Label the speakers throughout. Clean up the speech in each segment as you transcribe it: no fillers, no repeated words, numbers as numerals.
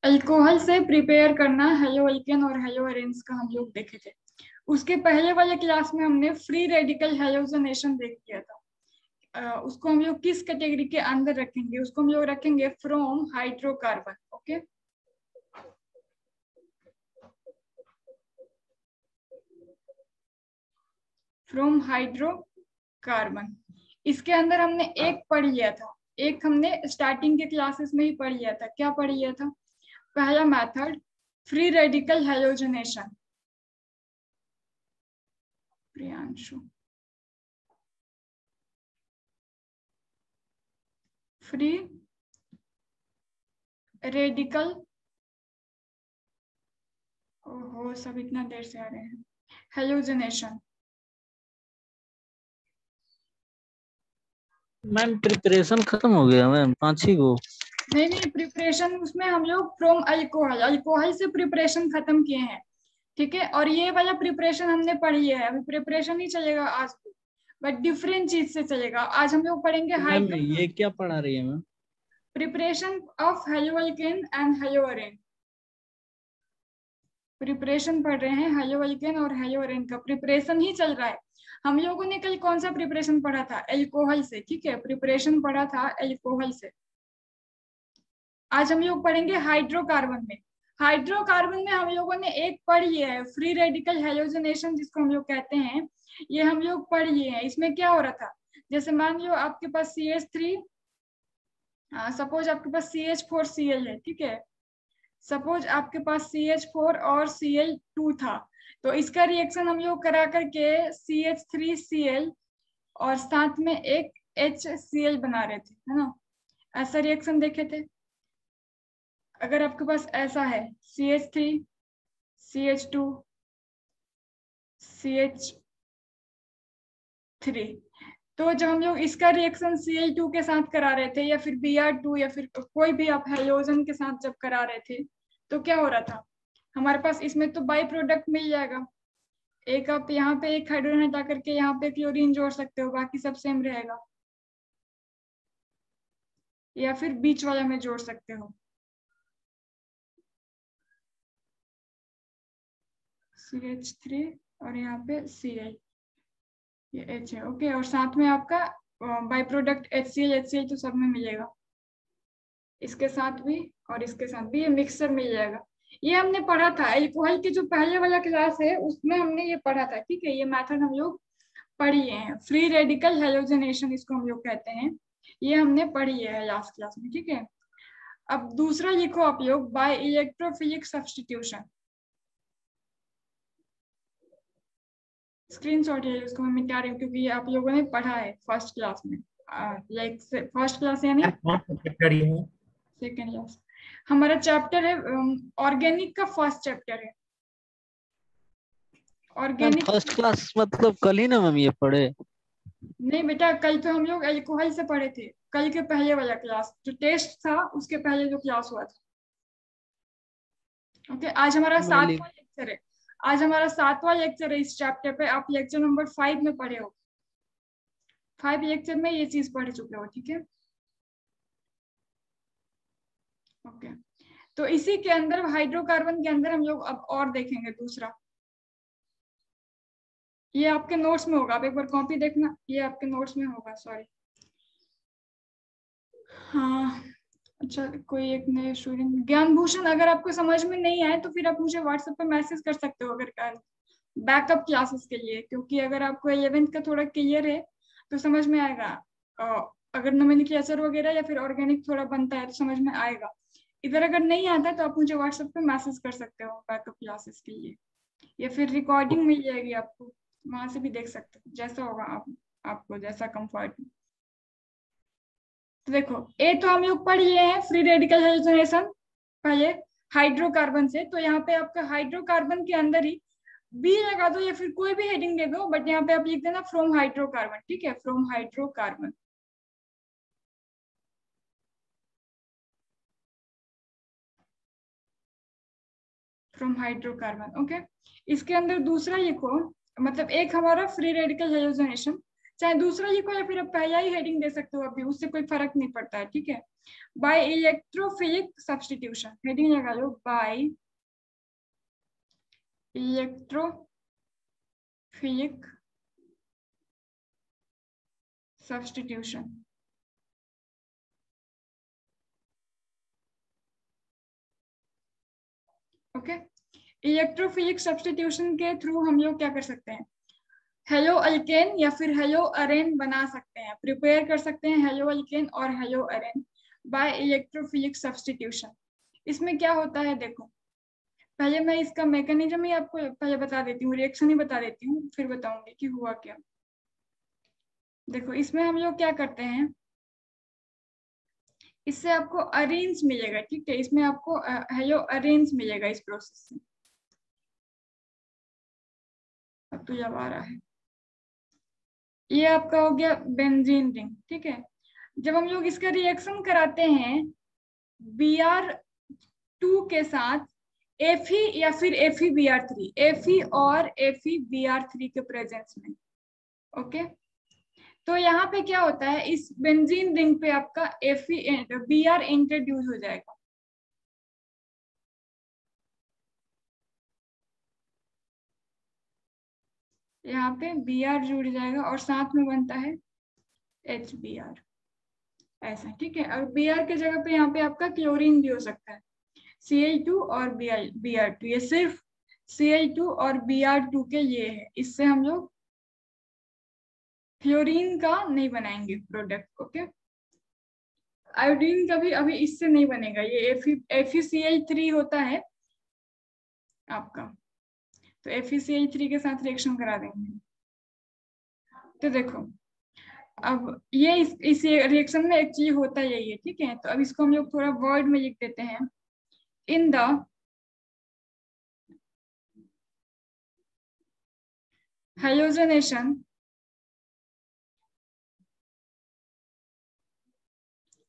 Speaker 1: Alcohol से prepare करना हेलोअल्केन और हेलोअरेन्स का हम लोग देखे थे। उसके पहले वाले क्लास में हमने फ्री रेडिकल हेलोजनेशन देख लिया था। उसको हम लोग किस कैटेगरी के अंदर रखेंगे? उसको हम लोग रखेंगे from hydrocarbon. Okay, from hydrocarbon. इसके अंदर हमने एक पढ़ लिया था, एक हमने स्टार्टिंग के क्लासेस में ही पढ़ लिया था। क्या पढ़ लिया था? पहला method free radical halogenation. Priyanshu, free radical, ओहो सब इतना देर से आ रहे हैं, हेलोजनेशन।
Speaker 2: मैम प्रिपरेशन खत्म हो गया मैम, 5 ही गो।
Speaker 1: नहीं, प्रिपरेशन उसमें हम लोग फ्रॉम अल्कोहल, अल्कोहल से प्रिपरेशन खत्म किए हैं, ठीक है। और ये वाला प्रिपरेशन हमने पढ़ लिया है, अभी प्रिपरेशन ही चलेगा आज भी, बट डिफरेंट चीज से चलेगा। आज हम लोग पढ़ेंगे
Speaker 2: मैम ये क्या पढ़ा रही है ma'am?
Speaker 1: Preparation of haloalkane and haloarene. Preparation पढ़ रहे हैं हेलोअल्केन और हेलोअरेन का प्रिपरेशन ही चल रहा है। हम लोगों ने कल कौन सा प्रिपरेशन पढ़ा था? अल्कोहल से, ठीक है, प्रिपरेशन पढ़ा था अल्कोहल से। आज हम लोग पढ़ेंगे हाइड्रोकार्बन में। हाइड्रोकार्बन में हम लोगों ने एक पढ़ लिया है फ्री रेडिकल हेलोजनेशन, जिसको हम लोग कहते हैं, ये हम लोग पढ़ लिए हैं। इसमें क्या हो रहा था? जैसे मान लो आपके पास CH3, सपोज आपके पास CH4Cl है, ठीक है। सपोज आपके पास CH4 और Cl2 था, तो इसका रिएक्शन हम लोग करा करके CH3Cl और साथ में एक HCl बना रहे थे, है ना। ऐसा रिएक्शन देखे थे। अगर आपके पास ऐसा है CH3 CH2 CH3, तो जब हम लोग इसका रिएक्शन Cl2 के साथ करा रहे थे, या फिर Br2, या फिर कोई भी आप हेलोजन के साथ जब करा रहे थे, तो क्या हो रहा था? हमारे पास इसमें तो बाई प्रोडक्ट मिल जाएगा। एक आप यहाँ पे एक हाइड्रोजन हटा करके यहाँ पे क्लोरीन जोड़ सकते हो, बाकी सब सेम रहेगा, या फिर बीच वाला में जोड़ सकते हो CH3 और यहाँ पे Cl, ये H है, ओके। और साथ में आपका बाई प्रोडक्ट HCl तो सब में मिलेगा, इसके साथ भी और इसके साथ भी, ये मिक्सर मिल जाएगा। ये हमने पढ़ा था एल्कोहल के जो पहले वाला क्लास है, उसमें हमने ये पढ़ा था, ठीक है। ये मेथड हम लोग पढ़ी है, फ्री रेडिकल हेलोजनेशन इसको हम लोग कहते हैं। ये हमने पढ़ी है लास्ट क्लास में, ठीक है। अब दूसरा लिखो आप लोग, बाय इलेक्ट्रोफिलिक सब्स्टिट्यूशन। स्क्रीनशॉट है उसको मैं मिटा रही हूँ, क्योंकि आप लोगों ने पढ़ा है फर्स्ट क्लास में, लाइक फर्स्ट क्लास यानी सेकेंड क्लास। हमारा चैप्टर है ऑर्गेनिक का, फर्स्ट चैप्टर है
Speaker 2: मैम
Speaker 1: ऑर्गेनिक।
Speaker 2: फर्स्ट क्लास मतलब कल ही ना मैम ये पढ़े?
Speaker 1: नहीं बेटा, कल तो हम लोग अल्कोहल से पढ़े थे, कल के पहले वाला क्लास जो टेस्ट था उसके पहले जो क्लास हुआ था, ओके। आज हमारा 7वां लेक्चर है, आज हमारा 7वां लेक्चर है इस चैप्टर पे। आप लेक्चर नंबर 5 में पढ़े हो, 5 लेक्चर में ये चीज पढ़ चुके हो, ठीक है, ओके। तो इसी के अंदर हाइड्रोकार्बन के अंदर हम लोग अब और देखेंगे दूसरा। ये आपके नोट्स में होगा, आप एक बार कॉपी देखना, ये आपके नोट्स में होगा, सॉरी। हाँ अच्छा, कोई एक नए स्टूडेंट ज्ञान भूषण, अगर आपको समझ में नहीं आए तो फिर आप मुझे व्हाट्सएप पे मैसेज कर सकते हो, अगर बैकअप क्लासेस के लिए, क्योंकि अगर आपको 11th का थोड़ा क्लियर है तो समझ में आएगा। अगर नोमेनक्लेचर वगैरह या फिर ऑर्गेनिक थोड़ा बनता है तो समझ में आएगा। इधर अगर नहीं आता तो आप मुझे व्हाट्सएप पे मैसेज कर सकते हो बैकअप क्लासेस के लिए, या फिर रिकॉर्डिंग मिल जाएगी आपको, वहां से भी देख सकते हो, जैसा होगा आपको जैसा कंफर्ट। तो देखो, ए तो हम लोग पढ़ लिए हैं फ्री रेडिकल हेलोजनेशन पहले हाइड्रोकार्बन से, तो यहाँ पे आपका हाइड्रोकार्बन के अंदर ही बी लगा दो या फिर कोई भी हेडिंग दे दो, बट यहाँ पे आप लिख देना फ्रॉम हाइड्रोकार्बन, ठीक है, from hydrocarbon. From hydrocarbon, okay. इसके अंदर दूसरा लिखो, मतलब एक हमारा फ्री रेडिकल हेलोजनेशन, चाहे दूसरा लिखो या फिर आप पहला ही हेडिंग दे सकते हो, अभी उससे कोई फर्क नहीं पड़ता है, ठीक है। बाय इलेक्ट्रोफिलिक सब्स्टिट्यूशन, हेडिंग लगा लो by electrophilic substitution. Okay, electrophilic substitution के थ्रू हम लोग क्या कर सकते हैं, हेलो अल्केन या फिर हेलो अरेन बना सकते हैं, प्रिपेयर कर सकते हैं हेलो अल्केन और हेलो अरेन बाय इलेक्ट्रोफिलिक सब्स्टिट्यूशन। इसमें क्या होता है देखो, पहले मैं इसका मैकेनिज्म ही आपको पहले बता देती हूँ, रिएक्शन ही बता देती हूँ, फिर बताऊंगी कि हुआ क्या। देखो इसमें हम लोग क्या करते हैं, इससे आपको अरेन्स मिलेगा, ठीक है, इसमें आपको हेलो अरेन्स मिलेगा इस प्रोसेस से। अब तो जब आ रहा है, ये आपका हो गया बेंजीन रिंग, ठीक है। जब हम लोग इसका रिएक्शन कराते हैं Br2 के साथ Fe या फिर FeBr3, Fe और FeBr3 के प्रेजेंस में, ओके, तो यहाँ पे क्या होता है, इस बेंजीन रिंग पे आपका Br इंट्रोड्यूस हो जाएगा। यहाँ पे Br जुड़ जाएगा और साथ में बनता है HBr, ऐसा, ठीक है। और Br के जगह पे यहाँ पे आपका क्लोरीन भी हो सकता है, Cl2 और Br2, ये सिर्फ Cl2 और Br2 के ये है, इससे हम लोग फ्लोरीन का नहीं बनाएंगे प्रोडक्ट, ओके। आयोडीन का भी अभी इससे नहीं बनेगा, ये FeCl3 होता है आपका, तो FeCl3 के साथ रिएक्शन करा देंगे। तो देखो अब ये इस रिएक्शन में एक चीज होता यही है, ठीक है। तो अब इसको हम लोग थोड़ा वर्ड में लिख देते हैं, इन द हेलोजनेशन,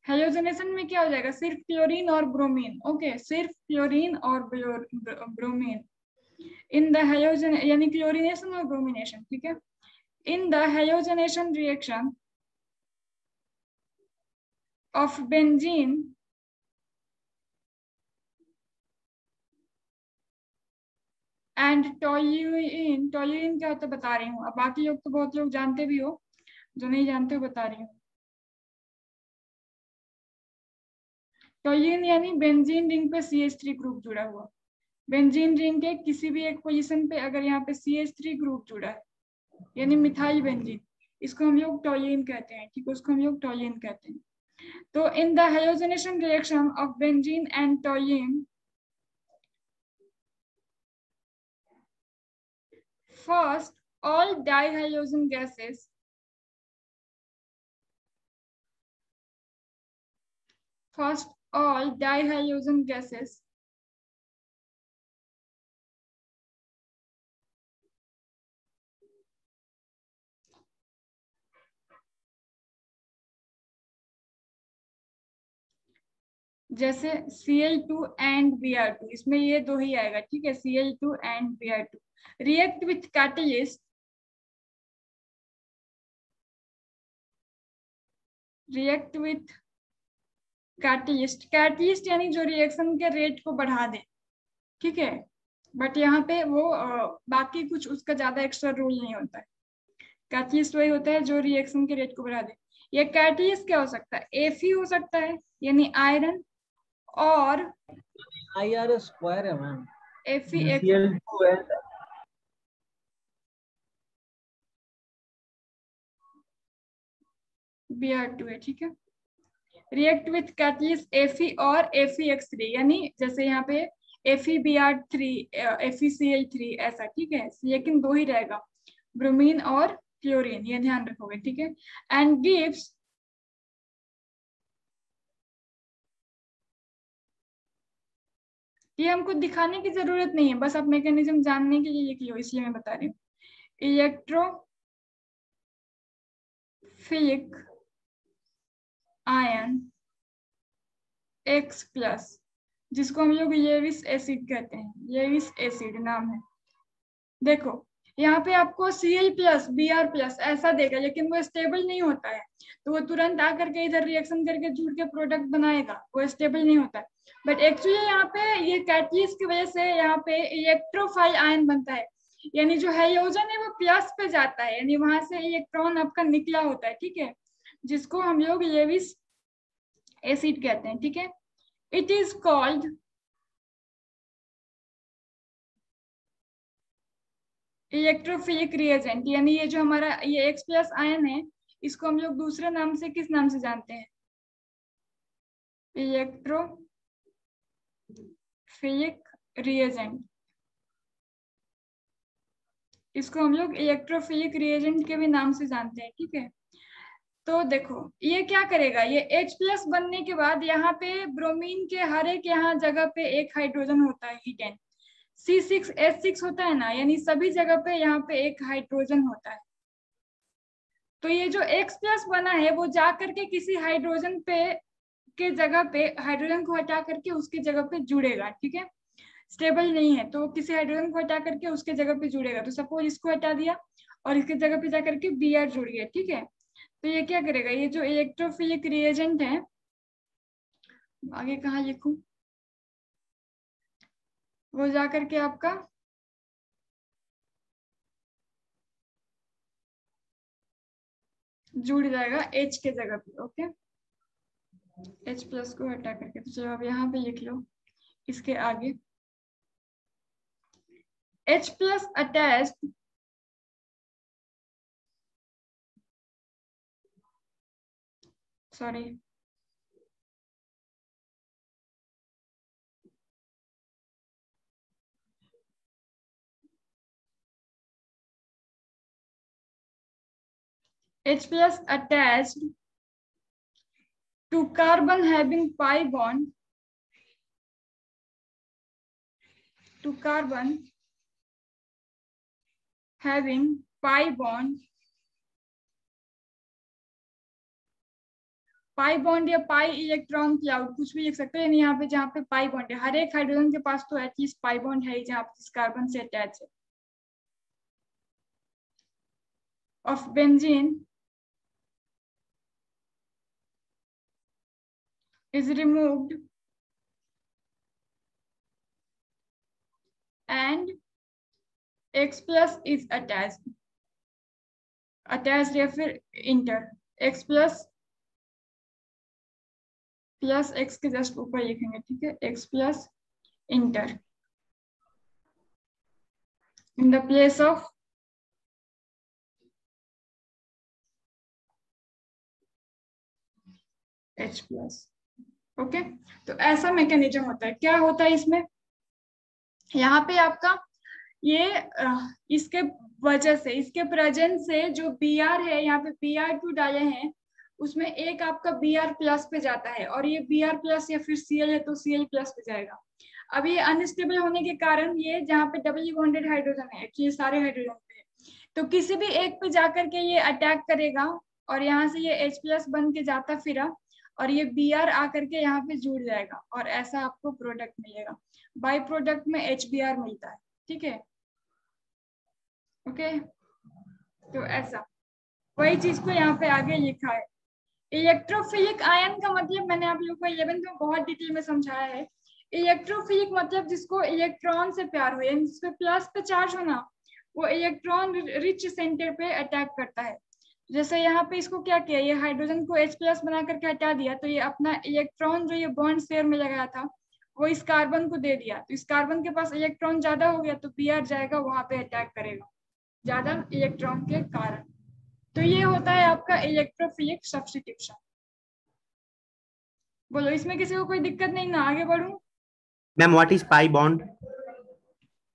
Speaker 1: हेलोजनेशन में क्या हो जाएगा, सिर्फ क्लोरीन और ब्रोमीन, ओके, सिर्फ क्लोरीन और ब्रोमीन इन द हेलोजन, यानी क्लोरीनेशन और ब्रोमिनेशन, ठीक है। In the halogenation reaction of benzene and toluene, toluene क्या होता है बता रही हूँ, अब बाकी लोग तो बहुत लोग जानते भी हो, जो नहीं जानते हो बता रही हूँ। टोल्यूइन यानी बेंजीन रिंग पे CH3 ग्रुप जुड़ा हुआ, बेंजीन रिंग के किसी भी एक पोजीशन पे अगर यहाँ पे CH3 ग्रुप जुड़ा है, यानी मिथाइल बेंजीन, इसको हम लोग टोल्यूइन कहते हैं, ठीक है, उसको हम लोग टोल्यूइन कहते हैं। तो in the halogenation reaction of benzene and toluene, first all dihalogen gases जैसे Cl2 एंड Br2, इसमें ये दो ही आएगा, ठीक है, Cl2 and Br2 react with catalyst, react with catalyst, catalyst यानी जो रिएक्शन के रेट को बढ़ा दे, ठीक है, बट यहाँ पे वो बाकी कुछ उसका ज्यादा एक्स्ट्रा रोल नहीं होता है। कैटलिस्ट वही होता है जो रिएक्शन के रेट को बढ़ा दे। ये कैटलिस्ट क्या हो सकता है, Fe हो सकता है यानी आयरन, और
Speaker 2: IR स्क्वायर है मैम,
Speaker 1: Fe Br2 है, ठीक है। रिएक्ट विथ कैटलिस्ट Fe और FeX3, यानी जैसे यहाँ पे FeBr3 FeCl3 ऐसा, ठीक है, लेकिन दो ही रहेगा, ब्रोमीन और क्लोरीन, ये ध्यान रखोगे, ठीक है। एंड गिव्स ये हमको दिखाने की जरूरत नहीं है, बस आप मैकेनिज्म जानने के लिए लिख लो, इसलिए मैं बता रही हूँ। इलेक्ट्रोफिलिक आयन X+, जिसको हम लोग लेविस एसिड कहते हैं, लेविस एसिड नाम है। देखो यहाँ पे आपको Cl प्लस Br प्लस ऐसा देगा, लेकिन वो स्टेबल नहीं होता है, तो वो तुरंत आकर के इधर रिएक्शन करके जुड़ के प्रोडक्ट बनाएगा, वो स्टेबल नहीं होता है। बट एक्चुअली यहाँ पे ये कैटलिस्ट की वजह से यहाँ पे इलेक्ट्रोफाइल आयन बनता है, यानी जो हाइड्रोजन है वो प्लस पे जाता है, यानी वहां से इलेक्ट्रॉन आपका निकला होता है, ठीक है, जिसको हम लोग लेविस एसिड कहते हैं, ठीक है। It is called electrophilic reagent, यानी ये जो हमारा ये X प्लस आयन है, इसको हम लोग दूसरे नाम से किस नाम से जानते हैं? Electrophilic reagent. इसको हम लोग इलेक्ट्रोफिलिक रिएजेंट के भी नाम से जानते हैं, ठीक है। तो देखो ये क्या करेगा, ये H प्लस बनने के बाद यहाँ पे ब्रोमीन के हर एक यहाँ जगह पे एक हाइड्रोजन होता है, हीटेन C6H6 होता है ना, यानी सभी जगह पे यहाँ पे एक हाइड्रोजन होता है। तो ये जो X प्लस बना है वो जा करके किसी हाइड्रोजन पे के जगह पे हाइड्रोजन को हटा करके उसके जगह पे जुड़ेगा, ठीक है। स्टेबल नहीं है तो किसी हाइड्रोजन को हटा करके उसके जगह पे जुड़ेगा, तो सपोज इसको हटा दिया और इसके जगह पे जाकर के Br जुड़ गया, ठीक है। तो ये क्या करेगा, ये जो इलेक्ट्रोफिलिक रिएजेंट है, आगे कहाँ लिखूं, वो जाकर के आपका जुड़ जाएगा H के जगह पे, ओके। H प्लस को हटा करके, तो चलो अब यहाँ पे लिख लो इसके आगे H plus attached sorry H plus attached to carbon having pi bond to carbon having pi bond, pi bond या पाई इलेक्ट्रॉन क्लाउड कुछ भी लिख सकते हैं, यानी यहाँ पे जहाँ पे पाई बॉन्ड है, हर एक हाइड्रोजन के पास तो एटलीस्ट पाई बॉन्ड है जहाँ पे कार्बन से अटैच है, of benzene is removed and X plus is attached या फिर इंटर, X प्लस X के जस्ट ऊपर लिखेंगे, ठीक है, X plus inter in the place of H plus, okay. तो ऐसा मैकेनिज्म होता है। क्या होता है इसमें, यहाँ पे आपका ये इसके वजह से, इसके प्रेजेंस से जो Br है, यहाँ पे Br2 डाले हैं, उसमें एक आपका Br प्लस पे जाता है, और ये Br प्लस या फिर Cl है तो Cl प्लस पे जाएगा। अब ये अनस्टेबल होने के कारण ये जहाँ पे डबल बॉन्डेड हाइड्रोजन है, एक्चुअली सारे हाइड्रोजन पे है, तो किसी भी एक पे जाकर के ये अटैक करेगा और यहाँ से ये H प्लस बन के जाता फिरा और ये Br आकर के यहाँ पे जुड़ जाएगा और ऐसा आपको प्रोडक्ट मिलेगा। बाई प्रोडक्ट में HBr मिलता है, ठीक है, ओके। तो ऐसा वही चीज को यहाँ पे आगे लिखा है। इलेक्ट्रोफिलिक आयन का मतलब मैंने आप लोगों को 11th में बहुत डिटेल में समझाया है। इलेक्ट्रोफिलिक मतलब जिसको इलेक्ट्रॉन से प्यार हो, यानी जिसपे प्लस पे चार्ज हो ना, वो इलेक्ट्रॉन रिच सेंटर पे अटैक करता है। जैसे यहाँ पे इसको क्या किया, ये हाइड्रोजन को H प्लस बना करके हटा दिया, तो ये अपना इलेक्ट्रॉन जो ये बॉन्ड शेयर में लगाया था वो इस कार्बन को दे दिया, तो इस कार्बन के पास इलेक्ट्रॉन ज्यादा हो गया, तो Br जाएगा वहां पे अटैक करेगा ज्यादा इलेक्ट्रॉन के कारण। तो ये होता है आपका इलेक्ट्रोफिलिक सब्स्टिट्यूशन। बोलो इसमें किसी को कोई दिक्कत नहीं ना, आगे बढ़ूं?
Speaker 3: Ma'am what is pi bond?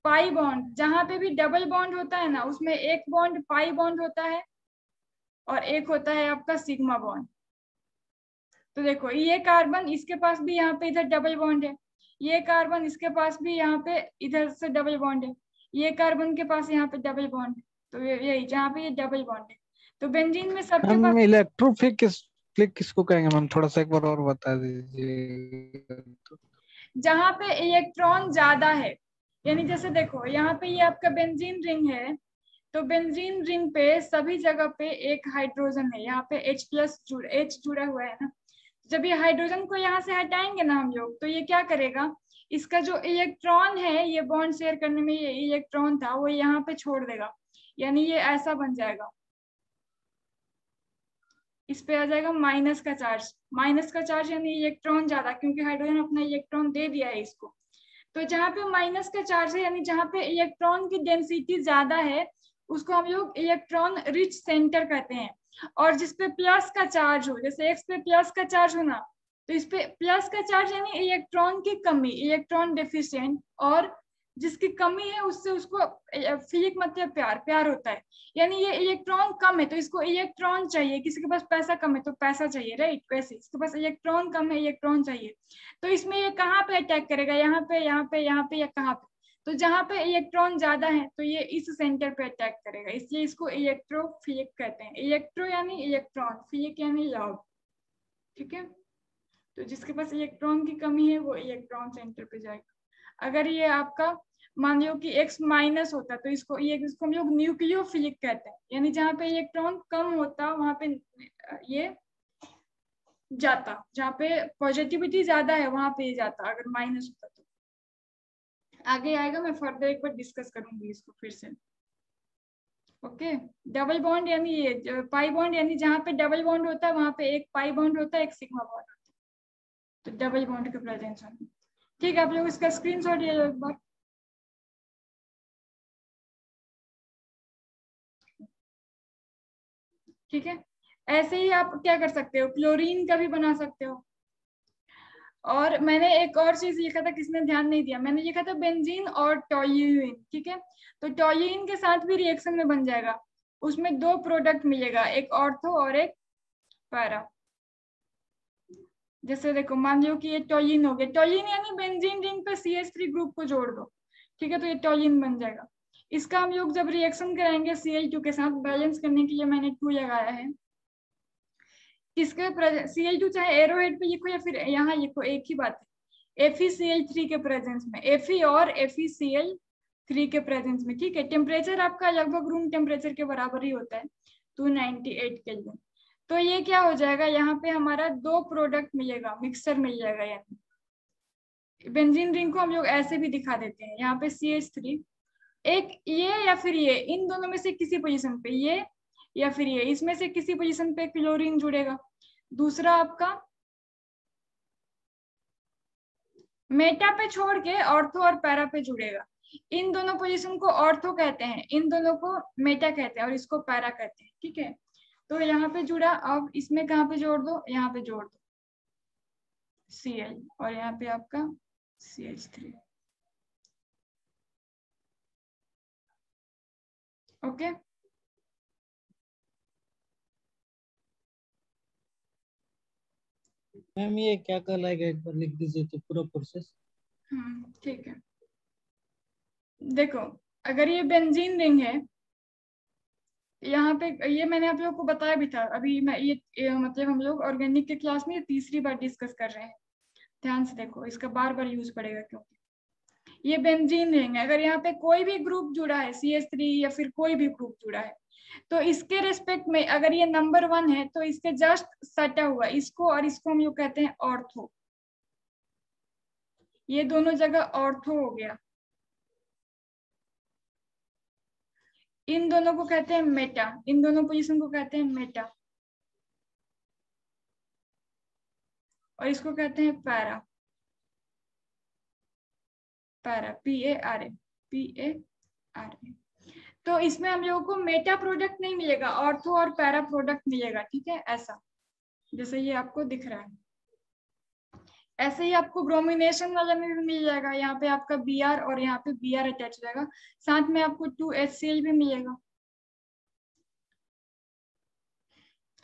Speaker 1: Pi bond जहां पे भी डबल बॉन्ड होता है ना, उसमें एक बॉन्ड पाई बॉन्ड होता है और एक होता है आपका सिग्मा बॉन्ड। तो देखो ये कार्बन इसके पास भी यहाँ पे इधर डबल बॉन्ड है, ये कार्बन इसके पास भी यहाँ पे इधर से डबल बॉन्ड है, ये कार्बन के पास यहाँ पे डबल बॉन्ड है, तो यही जहाँ पे ये डबल बॉन्ड है। तो बेंजीन में सबके पास
Speaker 4: इलेक्ट्रोफिलिक किसको कहेंगे मैम, थोड़ा सा एक बार और बता दीजिए।
Speaker 1: जहाँ पे इलेक्ट्रॉन ज्यादा है, यानी जैसे देखो यहाँ पे ये आपका बेंजीन रिंग है, तो बेंजीन रिंग पे सभी जगह पे एक हाइड्रोजन है, यहाँ पे H जुड़ा हुआ है ना। जब ये हाइड्रोजन को यहाँ से हटाएंगे ना हम लोग, तो ये क्या करेगा, इसका जो इलेक्ट्रॉन है, ये बॉन्ड शेयर करने में ये इलेक्ट्रॉन था, वो यहाँ पे छोड़ देगा, यानी ये ऐसा बन जाएगा, इस पे आ जाएगा माइनस का चार्ज। माइनस का चार्ज यानी इलेक्ट्रॉन ज्यादा, क्योंकि हाइड्रोजन अपना इलेक्ट्रॉन दे दिया है इसको। तो जहाँ पे माइनस का चार्ज है, यानी जहाँ पे इलेक्ट्रॉन की डेंसिटी ज्यादा है, उसको हम लोग इलेक्ट्रॉन रिच सेंटर कहते हैं। और जिसपे प्लस का चार्ज हो, जैसे एक्स पे प्लस का चार्ज हो ना, तो इस पे प्लस का चार्ज यानी इलेक्ट्रॉन की कमी, इलेक्ट्रॉन डेफिशिएंट। और जिसकी कमी है उससे उसको फिजिक मतलब प्यार होता है, यानी ये इलेक्ट्रॉन कम है तो इसको इलेक्ट्रॉन चाहिए। किसी के पास पैसा कम है तो पैसा चाहिए, राइट? वैसे इसके पास इलेक्ट्रॉन कम है, इलेक्ट्रॉन चाहिए। तो इसमें ये कहाँ पे अटैक करेगा, यहाँ पे, यहाँ पे, यहाँ पे या कहाँ पे? तो जहाँ पे इलेक्ट्रॉन ज्यादा है तो ये इस सेंटर पे अटैक करेगा, इसलिए इसको इलेक्ट्रोफिलिक कहते हैं। इलेक्ट्रो यानी इलेक्ट्रॉन, फिलिक यानी लव, ठीक है? तो जिसके पास इलेक्ट्रॉन की कमी है वो इलेक्ट्रॉन सेंटर पे जाएगा। अगर ये आपका मान लो कि X माइनस होता तो इसको हम लोग न्यूक्लियोफिलिक कहते हैं, यानी जहाँ पे इलेक्ट्रॉन कम होता वहां पे ये जाता, जहाँ पे पॉजिटिविटी ज्यादा है वहां पे ये जाता, अगर माइनस होता तो। आगे आएगा, मैं फर्दर एक बार डिस्कस करूंगी इसको फिर से। ओके, डबल बॉन्ड यानी ये पाई बॉन्ड, यानी जहाँ पे डबल बॉन्ड होता है वहां पे एक पाई बॉन्ड होता है, एक सिग्मा बॉन्ड होता है, तो डबल बॉन्ड के प्रेजेंस में। ठीक है, आप लोग इसका स्क्रीनशॉट ले लो एक बार। ठीक है, ऐसे ही आप क्या कर सकते हो, क्लोरीन का भी बना सकते हो। और मैंने एक और चीज लिखा था, किसने ध्यान नहीं दिया, मैंने लिखा था बेंजीन और टॉल्यूइन। ठीक है, तो टॉल्यूइन के साथ भी रिएक्शन में बन जाएगा, उसमें दो प्रोडक्ट मिलेगा, एक ऑर्थो और एक पैरा। जैसे देखो, मान लो कि ये टॉल्यूइन हो गया, टॉल्यूइन यानी बेंजीन रिंग पे CH3 ग्रुप को जोड़ दो, ठीक है, तो ये टॉल्यूइन बन जाएगा। इसका हम लोग जब रिएक्शन कराएंगे Cl2 के साथ, बैलेंस करने के लिए मैंने 2 लगाया है। इसके Cl2 चाहे एरोहेड पे लिखो या फिर यहाँ लिखो, एक ही बात है, FeCl3 के प्रेजेंस में, Fe और FeCl3 के प्रेजेंस में। ठीक है, टेम्परेचर आपका लगभग रूम टेम्परेचर के बराबर ही होता है, 298 केल्विन। तो ये क्या हो जाएगा, यहाँ पे हमारा दो प्रोडक्ट मिलेगा, मिक्सचर मिल जाएगा। यानी बेंजीन रिंग को हम लोग ऐसे भी दिखा देते हैं, यहाँ पे CH3, एक ये या फिर ये, इन दोनों में से किसी पोजीशन पे ये या फिर ये, इसमें से किसी पोजीशन पे क्लोरीन जुड़ेगा। दूसरा आपका मेटा पे छोड़ के ऑर्थो और पैरा पे जुड़ेगा। इन दोनों पोजीशन को ऑर्थो कहते हैं, इन दोनों को मेटा कहते हैं और इसको पैरा कहते हैं। ठीक है, तो यहाँ पे जुड़ा, अब इसमें कहाँ पे जोड़ दो, यहाँ पे जोड़ दो Cl, और यहाँ पे आपका CH3। ओके,
Speaker 2: मैम ये क्या कहलाएगा, एक बार लिख दीजिए तो पूरा प्रोसेस।
Speaker 1: ठीक है, देखो अगर ये बेंजीन रिंग है, यहाँ पे ये मैंने आप लोगों को बताया भी था अभी, मैं ये मतलब हम लोग ऑर्गेनिक के क्लास में तीसरी बार डिस्कस कर रहे हैं, ध्यान से देखो, इसका बार बार यूज पड़ेगा, क्योंकि ये बेंजीन रिंग है। अगर यहाँ पे कोई भी ग्रुप जुड़ा है, CH3 या फिर कोई भी ग्रुप जुड़ा है, तो इसके रेस्पेक्ट में अगर ये नंबर 1 है तो इसके जस्ट सटा हुआ इसको और इसको हम लोग कहते हैं ऑर्थो। ये दोनों जगह ऑर्थो हो गया, इन दोनों को कहते हैं मेटा, इन दोनों पोजीशन को कहते हैं मेटा, और इसको कहते हैं पैरा, पैरा PARA, PARA। तो इसमें हम लोगों को मेटा प्रोडक्ट नहीं मिलेगा, ऑर्थो और पैरा प्रोडक्ट मिलेगा। ठीक है, ऐसा जैसे ये आपको दिख रहा है, ऐसे ही आपको ब्रोमिनेशन वाला में भी मिल जाएगा, यहाँ पे आपका Br और यहाँ पे Br अटैच हो जाएगा, साथ में आपको 2HCl भी मिलेगा।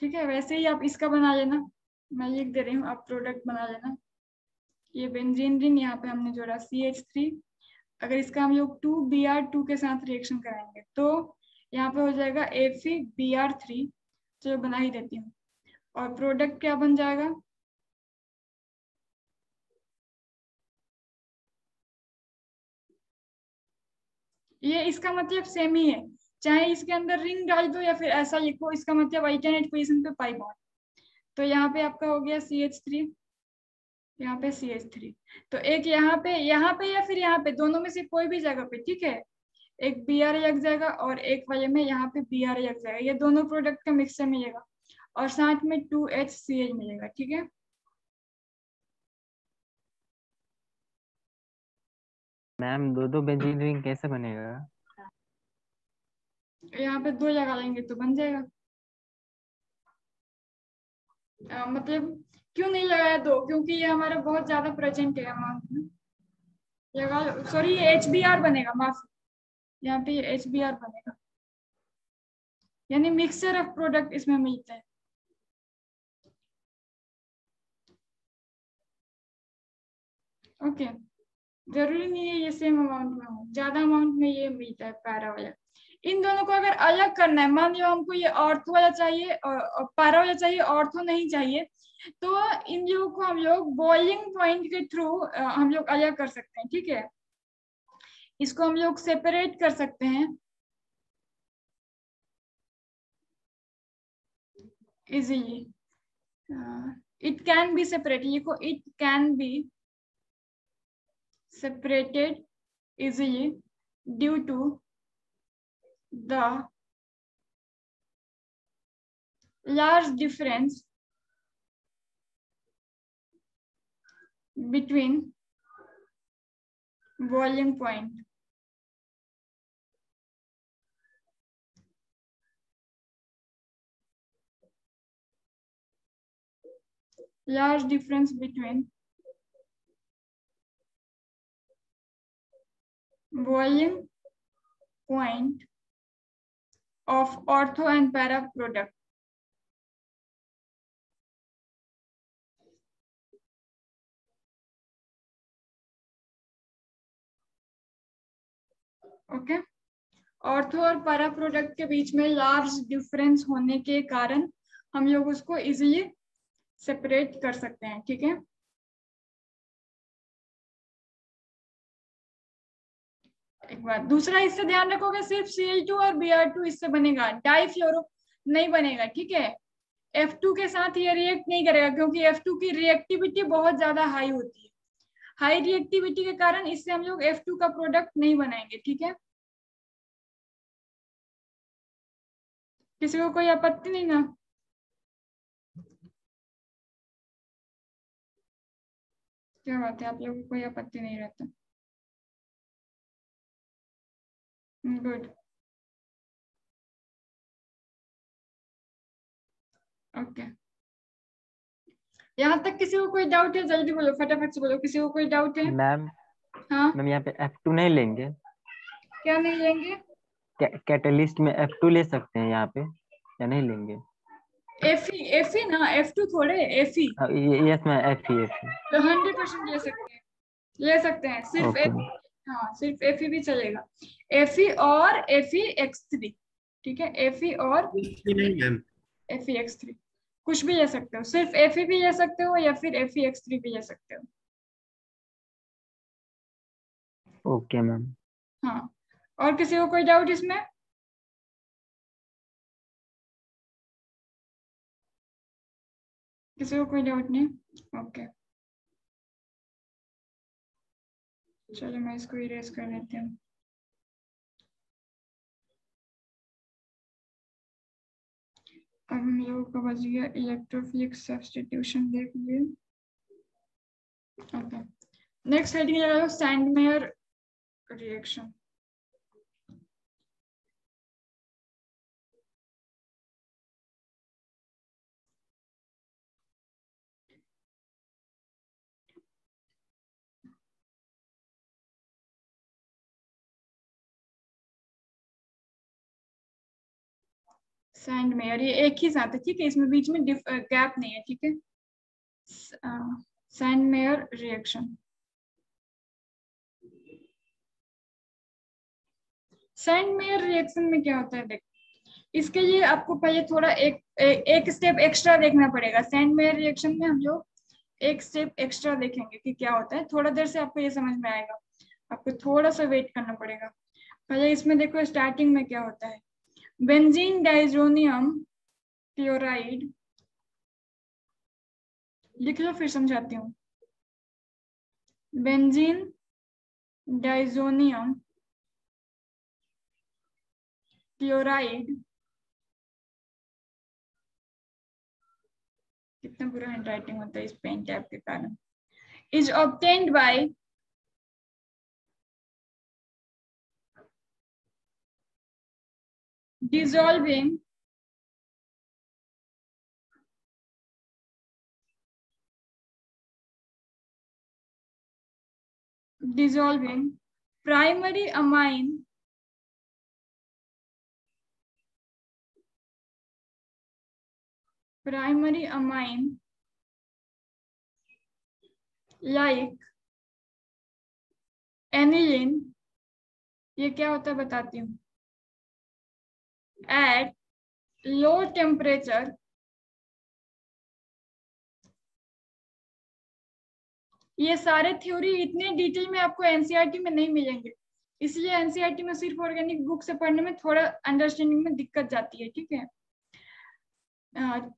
Speaker 1: ठीक है, वैसे ही आप इसका बना लेना, मैं लिख दे रही हूँ, आप प्रोडक्ट बना लेना। ये बेंजीन रिंग, यहाँ पे हमने जोड़ा CH3, अगर इसका हम लोग 2Br2 के साथ रिएक्शन कराएंगे तो यहाँ पे हो जाएगा FeBr3, चलो बना ही देती हूँ, और प्रोडक्ट क्या बन जाएगा, ये इसका मतलब सेम ही है, चाहे इसके अंदर रिंग डाल दो या फिर ऐसा लिखो, इसका मतलब अल्टरनेट पोजीशन पे पाई बॉन्ड। तो यहाँ पे आपका हो गया CH3, यहाँ पे CH3। तो एक यहाँ पे या फिर यहाँ पे, दोनों में से कोई भी जगह पे, ठीक है, एक Br लग जाएगा और एक वाले में यहाँ पे Br लग जाएगा। ये दोनों प्रोडक्ट का मिक्सचर मिलेगा और साथ में 2HCl मिलेगा, ठीक है।
Speaker 5: मैम दो बेंजीन रिंग कैसे बनेगा?
Speaker 1: यहाँ पे 2 लगा लेंगे तो बन जाएगा। मतलब क्यों नहीं लगाया 2? क्योंकि ये हमारा बहुत ज्यादा प्रेजेंट है अमाउंट में। लगा, सॉरी ये HBr बनेगा, माफ, यहाँ पे ये HBr बनेगा, यानी मिक्सचर ऑफ प्रोडक्ट इसमें मिलता है। ओके, जरूरी नहीं है ये सेम अमाउंट में हो, ज्यादा अमाउंट में ये मिलता है पैरा वाला। इन दोनों को अगर अलग करना है, मान लो हमको ये ऑर्थो वाला चाहिए और पैरा वाला चाहिए, ऑर्थो नहीं चाहिए, तो इन लोगों को हम लोग बॉइलिंग पॉइंट के थ्रू हम लोग अलग कर सकते हैं, ठीक है। इसको हम लोग सेपरेट कर सकते हैं easily. It can be separate, लिखो it can be separated easily due to the large difference between boiling point. Large difference between boiling point of ortho and para product. Okay, ortho और para product के बीच में large difference होने के कारण हम लोग उसको इजीली सेपरेट कर सकते हैं, ठीक है। एक बात दूसरा इससे ध्यान रखोगे, सिर्फ Cl2 और Br2 इससे बनेगा, डाइफ्लोरो नहीं बनेगा, ठीक है। F2 के साथ ये रिएक्ट नहीं करेगा क्योंकि F2 की रिएक्टिविटी बहुत ज्यादा हाई होती है। हाई रिएक्टिविटी के कारण इससे हम लोग F2 का प्रोडक्ट नहीं बनाएंगे, ठीक है। किसी को कोई आपत्ति नहीं ना? क्या बात है, आप लोगों को कोई आपत्ति नहीं रहता? Good, okay. यहाँ तक किसी को कोई डाउट है? जल्दी बोलो, फटाफट से बोलो, किसी को कोई डाउट है?
Speaker 5: मैम
Speaker 1: हाँ
Speaker 5: मैम यहाँ पे F2 नहीं लेंगे?
Speaker 1: क्या नहीं लेंगे?
Speaker 5: कैटलिस्ट में F2 ले सकते हैं यहाँ पे या नहीं लेंगे?
Speaker 1: Fe ना, F2 थोड़े, Fe।
Speaker 5: यस मैम, Fe
Speaker 1: तो 100% ले सकते हैं, ले सकते हैं, सिर्फ
Speaker 5: ओके।
Speaker 1: हाँ सिर्फ Fe भी चलेगा, Fe और FeX3, ठीक है। Fe और
Speaker 3: नहीं मैम,
Speaker 1: FeX3 कुछ भी ले सकते हो, सिर्फ Fe भी ले सकते हो या फिर FeX3 भी ले सकते हो।
Speaker 5: Okay ma'am.
Speaker 1: हाँ, और किसी को कोई डाउट इसमें? किसी को कोई डाउट नहीं? ओके, चलो मैं इसको इरेज कर लेती हूँ। अब हम लोगों का बच गया इलेक्ट्रोफिलिक सब्स्टिट्यूशन, देख लिए। ओके, नेक्स्ट हेडिंग लगा लो सैंडमेयर रिएक्शन। सैंडमेयर ये एक ही साथ है, ठीक है, इसमें बीच में गैप नहीं है, ठीक है। सैंडमेयर रिएक्शन, सैंडमेयर रिएक्शन में क्या होता है, देख, इसके लिए आपको पहले थोड़ा एक स्टेप एक्स्ट्रा देखना पड़ेगा। सैंडमेयर रिएक्शन में हम लोग एक स्टेप एक्स्ट्रा देखेंगे कि क्या होता है, थोड़ा देर से आपको ये समझ में आएगा, आपको थोड़ा सा वेट करना पड़ेगा। पहले इसमें देखो स्टार्टिंग में क्या होता है, बेंजीन डाइजोनियम क्लोराइड, लिख लो फिर समझाती हूँ। बेंजीन डाइजोनियम क्लोराइड, कितना बुरा हैंड राइटिंग होता है इस पेन टैब के कारण, is obtained by dissolving primary amine like aniline, ये क्या होता है बताती हूँ, at low temperature ये सारे थ्योरी इतने डिटेल में आपको एनसीईआरटी में नहीं मिलेंगे, इसलिए एनसीईआरटी में सिर्फ ऑर्गेनिक बुक से पढ़ने में थोड़ा अंडरस्टैंडिंग में दिक्कत जाती है, ठीक है।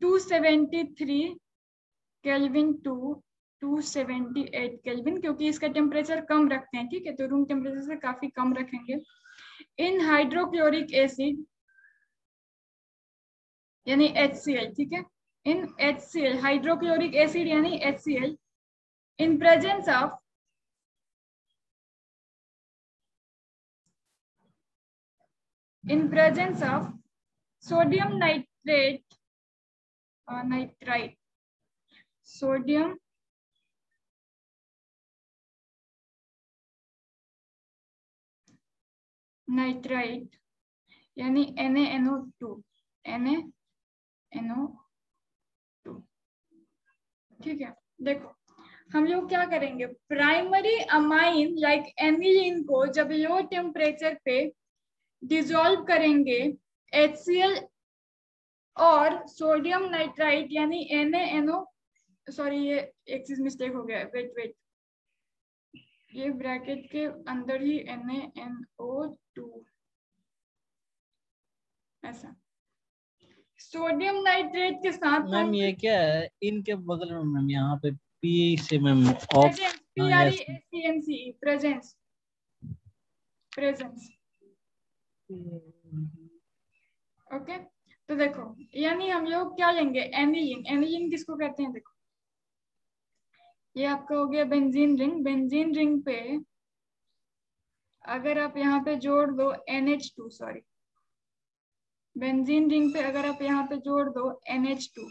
Speaker 1: 273 केल्विन टू 278 केल्विन, क्योंकि इसका टेम्परेचर कम रखते हैं, ठीक है, तो रूम टेम्परेचर से काफी कम रखेंगे। इन हाइड्रोक्लोरिक एसिड यानी HCl, ठीक है, इन HCl हाइड्रोक्लोरिक एसिड यानी HCl in presence of sodium nitrate sodium nitrite यानी NaNO2 ठीक है। देखो हम लोग क्या करेंगे, प्राइमरी अमाइन लाइक एनिलीन को जब लो टेम्परेचर पे डिसॉल्व करेंगे HCl और सोडियम नाइट्राइट यानी NaNO, सॉरी ये एक चीज मिस्टेक हो गया, वेट ये ब्रैकेट के अंदर ही NaNO2 ऐसा, सोडियम नाइट्रेट के साथ
Speaker 2: मैम ये क्या है इनके बगल में मैम, यहाँ पे पी से मैम ऑफ
Speaker 1: प्रेजेंस ओके। तो देखो यानी हम लोग क्या लेंगे, एनिलीन किसको कहते हैं, देखो ये आपका हो गया बेंजीन रिंग पे अगर आप यहाँ पे जोड़ दो NH2, सॉरी बेंजीन रिंग पे अगर आप यहाँ पे जोड़ दो NH2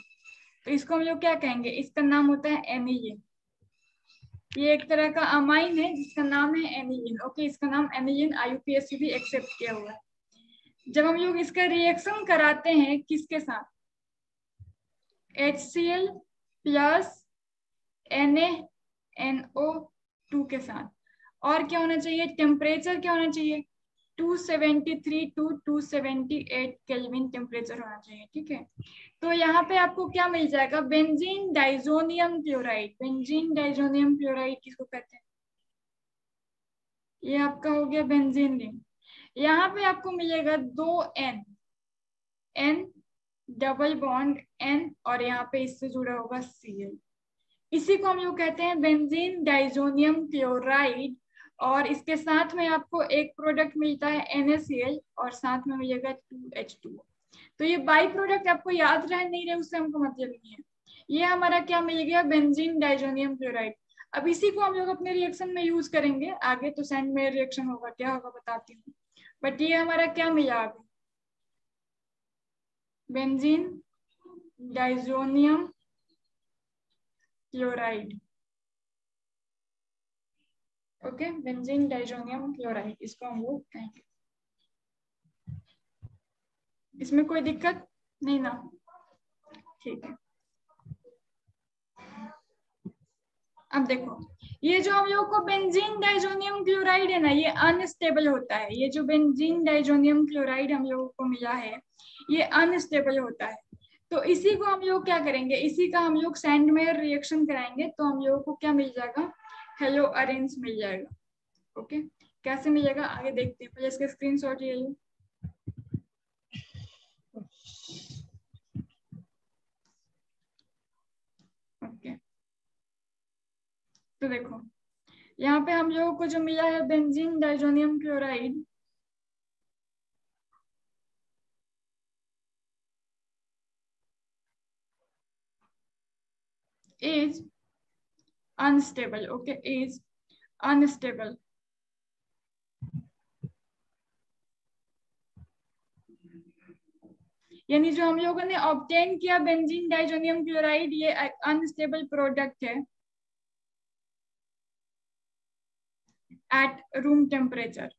Speaker 1: तो इसको हम लोग क्या कहेंगे, इसका नाम होता है एनिलीन। ये एक तरह का अमाइन है जिसका नाम है एनिलीन, ओके, इसका नाम एनिलीन IUPAC भी एक्सेप्ट किया हुआ है। जब हम लोग इसका रिएक्शन कराते हैं किसके साथ, HCl प्लस NaNO2 के साथ, और क्या होना चाहिए, टेम्परेचर क्या होना चाहिए, 273 to 278 केल्विन टेम्परेचर होना चाहिए, ठीक है। तो यहाँ पे आपको क्या मिल जाएगा, बेंजीन डाइजोनियम क्लोराइड किसको कहते हैं, ये आपका हो गया बेंजीन रिंग। यहाँ पे आपको मिलेगा 2 N डबल बॉन्ड N और यहाँ पे इससे जुड़ा होगा Cl, इसी को हम लोग कहते हैं बेंजीन डाइजोनियम क्लोराइड। और इसके साथ में आपको एक प्रोडक्ट मिलता है NaCl और साथ में मिलेगा 2H2O। तो ये बाई प्रोडक्ट आपको याद रहे नहीं रहे उससे हमको मतलब नहीं है, ये हमारा क्या मिल गया, बेंजीन डाइजोनियम क्लोराइड। अब इसी को हम लोग अपने रिएक्शन में यूज करेंगे आगे, तो सेंड में रिएक्शन होगा, क्या होगा बताती हूँ, बट ये हमारा क्या मिला आगे, benzene diazonium chloride, okay, benzene diazonium chloride इसको हम लोग कहेंगे। इसमें कोई दिक्कत नहीं ना, ठीक है। अब देखो ये जो हम लोग को बेंजीन डाइजोनियम क्लोराइड है ना, ये अनस्टेबल होता है, ये जो बेंजीन डाइजोनियम क्लोराइड हम लोगों को मिला है ये अनस्टेबल होता है। तो इसी को हम लोग क्या करेंगे, इसी का हम लोग सैंड में रिएक्शन कराएंगे तो हम लोगों को क्या मिल जाएगा, हेलो अरेंज मिल जाएगा, ओके। कैसे मिलेगा आगे देखते हैं, पहले इसका स्क्रीनशॉट ले लो। ओके, तो देखो यहाँ पे हम लोगों को जो मिला है benzene diazonium chloride, is unstable. Okay, is unstable. यानी जो हम लोगों ने ऑब्टेन किया बेंजीन डाइजोनियम क्लोराइड, ये अनस्टेबल प्रोडक्ट है at room temperature.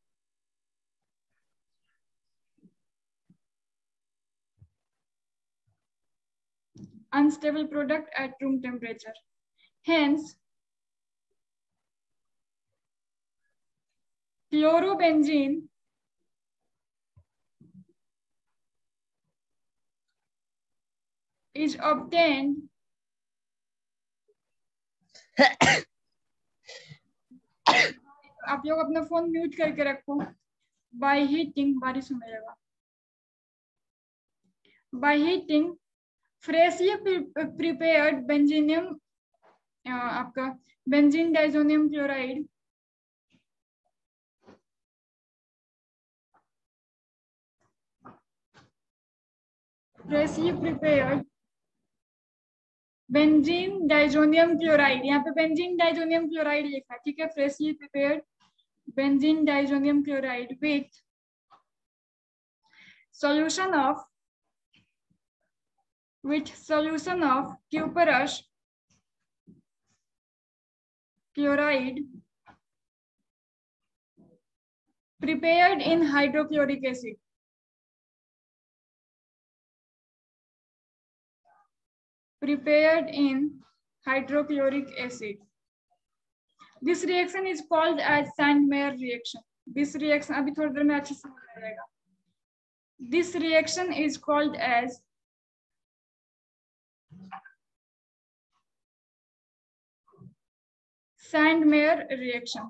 Speaker 1: Unstable product at room temperature. Hence, chlorobenzene is obtained आप लोग अपना फोन म्यूट करके रखो। by heating, बारिश होने लगा। by heating freshly prepared benzenium, आपका benzene diazonium chloride freshly prepared benzene diazonium chloride, यहाँ पे बेंजीन डाइजोनियम क्लोराइड लिखा है, ठीक है। Freshly prepared benzene diazonium chloride with solution of cuprous chloride prepared in hydrochloric acid. Prepared in hydrochloric acid. This reaction is called as Sandmeyer reaction. This reaction अभी थोड़ी देर में अच्छे से समझ में आएगा। This reaction is called as Sandmeyer reaction.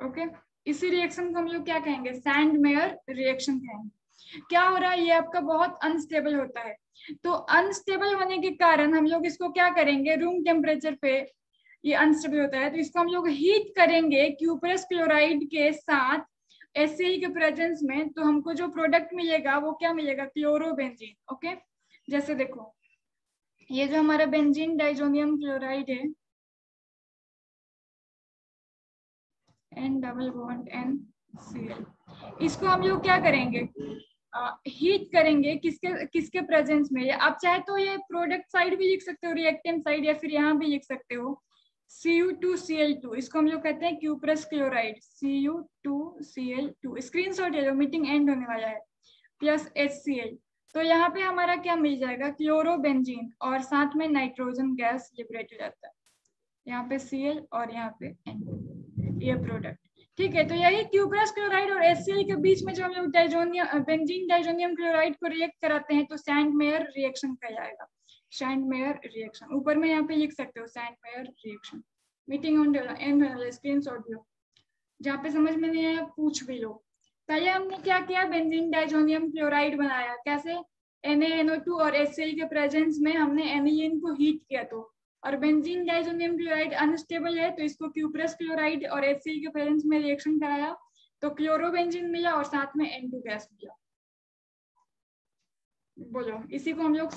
Speaker 1: Okay, इसी reaction को हम लोग क्या कहेंगे? सैंडमेयर रिएक्शन कहेंगे। क्या हो रहा है? ये आपका बहुत अनस्टेबल होता है, तो अनस्टेबल होने के कारण हम लोग इसको क्या करेंगे? रूम टेम्परेचर पे ये अनस्टेबल होता है, तो इसको हम लोग हीट करेंगे क्यूप्रस क्लोराइड के साथ HCl के प्रेजेंस में, तो हमको जो प्रोडक्ट मिलेगा वो क्या मिलेगा? क्लोरोबेंजीन। ओके, जैसे देखो ये जो हमारा बेंजीन डाइजोनियम क्लोराइड है, N डबल बॉन्ड NCl, इसको हम लोग क्या करेंगे? हीट करेंगे किसके प्रेजेंस में? आप चाहे तो ये प्रोडक्ट साइड भी लिख सकते हो, रिएक्टेंट साइड, या फिर यहाँ भी लिख सकते हो Cu2Cl2। इसको हम लोग कहते हैं क्यूप्रस क्लोराइड, Cu2Cl2। स्क्रीनशॉट ले लो, मीटिंग एंड होने वाला है, प्लस HCl। तो यहाँ पे हमारा क्या मिल जाएगा? क्लोरोबेंजीन, और साथ में नाइट्रोजन गैस लिबरेट हो जाता है, यहाँ पे Cl और यहाँ पे N, ये प्रोडक्ट, ठीक है। तो यही क्यूप्रस क्लोराइड और HCl के बीच में जो हम लोग बेंजीन डाइजोनियम क्लोराइड को रिएक्ट कराते हैं, तो सैंडमेयर रिएक्शन कहलाएगा। सैंडमेयर रिएक्शन ऊपर में यहाँ पे लिख सकते हो, Sandmeyer reaction. Meeting on and screenshot लो, जहाँ पे समझ में नहीं आया पूछ भी लो। पहले हमने क्या किया? बेंजीन डाइजोनियम क्लोराइड बनाया, कैसे? NaNO2 और HCl के प्रेजेंस में हमने एनिलीन को हीट किया, तो और बेंजीन डाइजोनियम क्लोराइड अनस्टेबल है, तो इसको क्यूप्रस क्लोराइड और HCl के प्रेजेंस में रिएक्शन कराया, तो क्लोरोबेंजीन मिला और साथ में N2 गैस मिला। बोलो, इसी को हम लोग